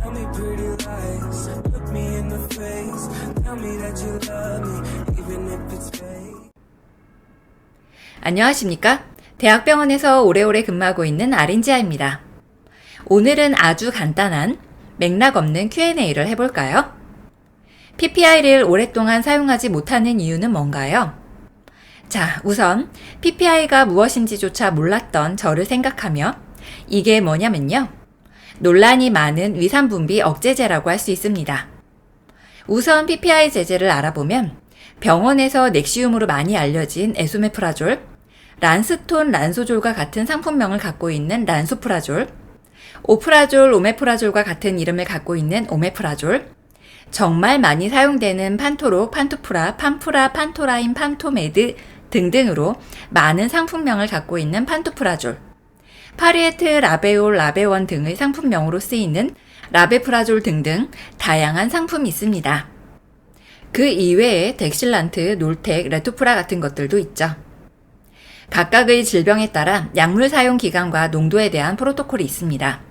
Tell me pretty lies, look me in the face. Tell me that you love me, even if it's fake. 안녕하십니까? 대학병원에서 오래오래 근무하고 있는 아린지아입니다. 오늘은 아주 간단한 맥락 없는 Q&A를 해볼까요? PPI를 오랫동안 사용하지 못하는 이유는 뭔가요? 자, 우선 PPI가 무엇인지조차 몰랐던 저를 생각하며 이게 뭐냐면요. 논란이 많은 위산분비 억제제라고 할 수 있습니다. 우선 PPI 제제를 알아보면 병원에서 넥시움으로 많이 알려진 에소메프라졸, 란스톤 란소졸과 같은 상품명을 갖고 있는 란소프라졸, 오프라졸, 오메프라졸과 같은 이름을 갖고 있는 오메프라졸, 정말 많이 사용되는 판토록, 판토프라, 판프라, 판토라인, 판토메드 등등으로 많은 상품명을 갖고 있는 판토프라졸, 파리에트, 라베올, 라베원 등의 상품명으로 쓰이는 라베프라졸 등등 다양한 상품이 있습니다. 그 이외에 덱실란트, 놀텍, 레토프라 같은 것들도 있죠. 각각의 질병에 따라 약물 사용 기간과 농도에 대한 프로토콜이 있습니다.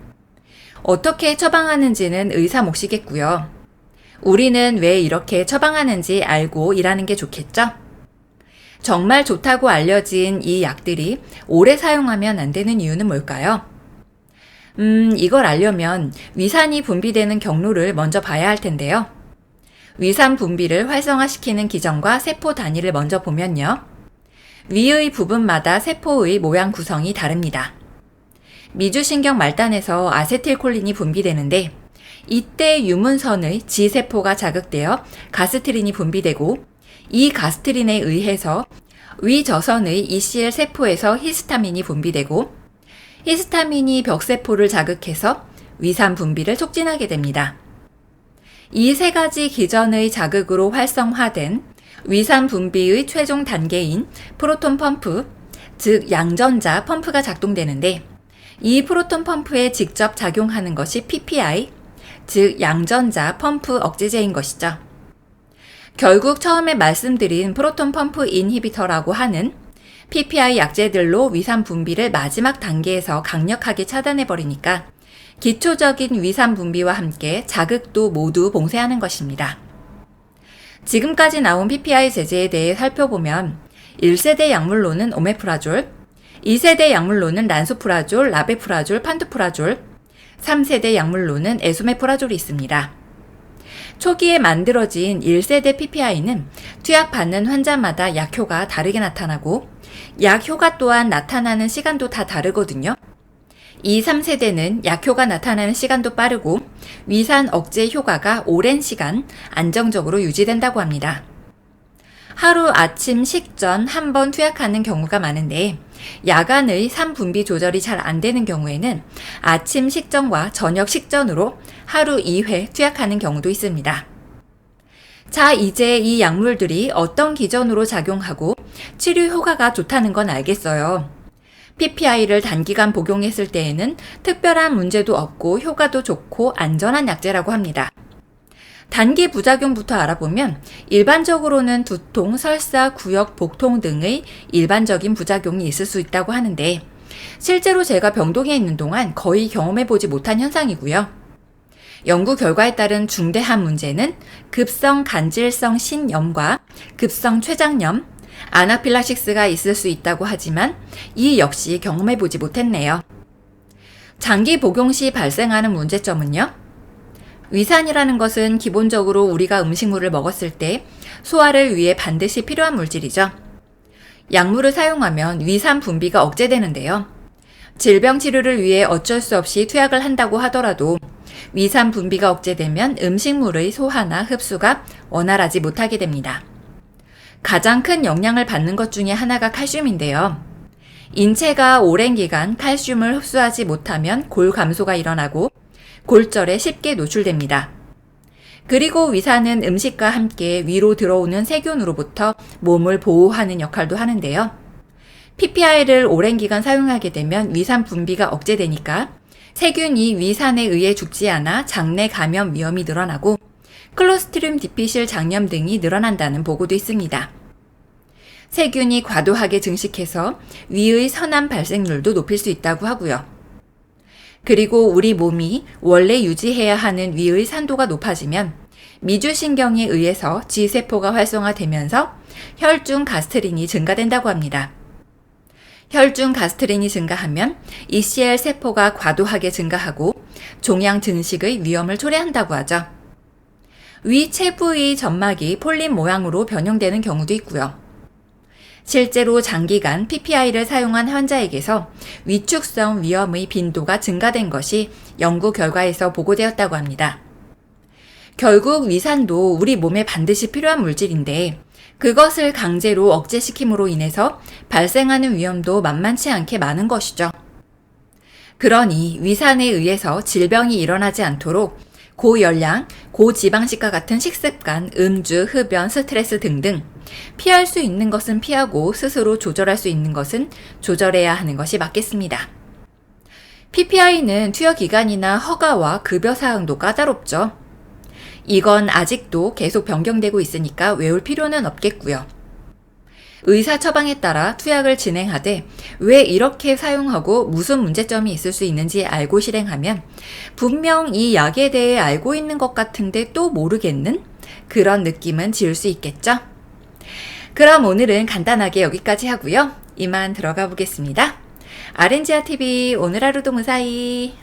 어떻게 처방하는지는 의사 몫이겠고요. 우리는 왜 이렇게 처방하는지 알고 일하는 게 좋겠죠? 정말 좋다고 알려진 이 약들이 오래 사용하면 안 되는 이유는 뭘까요? 이걸 알려면 위산이 분비되는 경로를 먼저 봐야 할 텐데요. 위산 분비를 활성화시키는 기전과 세포 단위를 먼저 보면요. 위의 부분마다 세포의 모양 구성이 다릅니다. 미주신경 말단에서 아세틸콜린이 분비되는데 이때 유문선의 G세포가 자극되어 가스트린이 분비되고 이 가스트린에 의해서 위저선의 ECL 세포에서 히스타민이 분비되고 히스타민이 벽세포를 자극해서 위산 분비를 촉진하게 됩니다. 이 세 가지 기전의 자극으로 활성화된 위산 분비의 최종 단계인 프로톤 펌프, 즉 양전자 펌프가 작동되는데 이 프로톤 펌프에 직접 작용하는 것이 PPI, 즉 양전자 펌프 억제제인 것이죠. 결국 처음에 말씀드린 프로톤 펌프 인히비터라고 하는 PPI 약제들로 위산 분비를 마지막 단계에서 강력하게 차단해버리니까 기초적인 위산 분비와 함께 자극도 모두 봉쇄하는 것입니다. 지금까지 나온 PPI 제제에 대해 살펴보면 1세대 약물로는 오메프라졸, 2세대 약물로는 란소프라졸, 라베프라졸, 판토프라졸, 3세대 약물로는 에소메프라졸이 있습니다. 초기에 만들어진 1세대 PPI는 투약받는 환자마다 약효가 다르게 나타나고 약효가 또한 나타나는 시간도 다 다르거든요. 2, 3세대는 약효가 나타나는 시간도 빠르고 위산 억제 효과가 오랜 시간 안정적으로 유지된다고 합니다. 하루 아침 식전 한 번 투약하는 경우가 많은데 야간의 산 분비 조절이 잘 안 되는 경우에는 아침 식전과 저녁 식전으로 하루 2회 투약하는 경우도 있습니다. 자, 이제 이 약물들이 어떤 기전으로 작용하고 치료 효과가 좋다는 건 알겠어요. PPI를 단기간 복용했을 때에는 특별한 문제도 없고 효과도 좋고 안전한 약제라고 합니다. 단기 부작용부터 알아보면 일반적으로는 두통, 설사, 구역, 복통 등의 일반적인 부작용이 있을 수 있다고 하는데 실제로 제가 병동에 있는 동안 거의 경험해보지 못한 현상이고요. 연구 결과에 따른 중대한 문제는 급성 간질성 신염과 급성 췌장염, 아나필락시스가 있을 수 있다고 하지만 이 역시 경험해보지 못했네요. 장기 복용 시 발생하는 문제점은요. 위산이라는 것은 기본적으로 우리가 음식물을 먹었을 때 소화를 위해 반드시 필요한 물질이죠. 약물을 사용하면 위산 분비가 억제되는데요. 질병 치료를 위해 어쩔 수 없이 투약을 한다고 하더라도 위산 분비가 억제되면 음식물의 소화나 흡수가 원활하지 못하게 됩니다. 가장 큰 영향을 받는 것 중에 하나가 칼슘인데요. 인체가 오랜 기간 칼슘을 흡수하지 못하면 골 감소가 일어나고 골절에 쉽게 노출됩니다. 그리고 위산은 음식과 함께 위로 들어오는 세균으로부터 몸을 보호하는 역할도 하는데요. PPI를 오랜 기간 사용하게 되면 위산 분비가 억제되니까 세균이 위산에 의해 죽지 않아 장내 감염 위험이 늘어나고 클로스트리움 디피실 장염 등이 늘어난다는 보고도 있습니다. 세균이 과도하게 증식해서 위의 선암 발생률도 높일 수 있다고 하고요. 그리고 우리 몸이 원래 유지해야 하는 위의 산도가 높아지면 미주신경에 의해서 G세포가 활성화되면서 혈중 가스트린이 증가된다고 합니다. 혈중 가스트린이 증가하면 ECL 세포가 과도하게 증가하고 종양 증식의 위험을 초래한다고 하죠. 위 체부의 점막이 폴립 모양으로 변형되는 경우도 있고요. 실제로 장기간 PPI를 사용한 환자에게서 위축성 위염의 빈도가 증가된 것이 연구 결과에서 보고되었다고 합니다. 결국 위산도 우리 몸에 반드시 필요한 물질인데 그것을 강제로 억제시킴으로 인해서 발생하는 위험도 만만치 않게 많은 것이죠. 그러니 위산에 의해서 질병이 일어나지 않도록 고열량, 고지방식과 같은 식습관, 음주, 흡연, 스트레스 등등 피할 수 있는 것은 피하고 스스로 조절할 수 있는 것은 조절해야 하는 것이 맞겠습니다. PPI는 투여 기간이나 허가와 급여 사항도 까다롭죠. 이건 아직도 계속 변경되고 있으니까 외울 필요는 없겠고요. 의사 처방에 따라 투약을 진행하되 왜 이렇게 사용하고 무슨 문제점이 있을 수 있는지 알고 실행하면 분명 이 약에 대해 알고 있는 것 같은데 또 모르겠는 그런 느낌은 지울 수 있겠죠? 그럼 오늘은 간단하게 여기까지 하고요. 이만 들어가 보겠습니다. 아렌지아TV 오늘 하루도 무사히.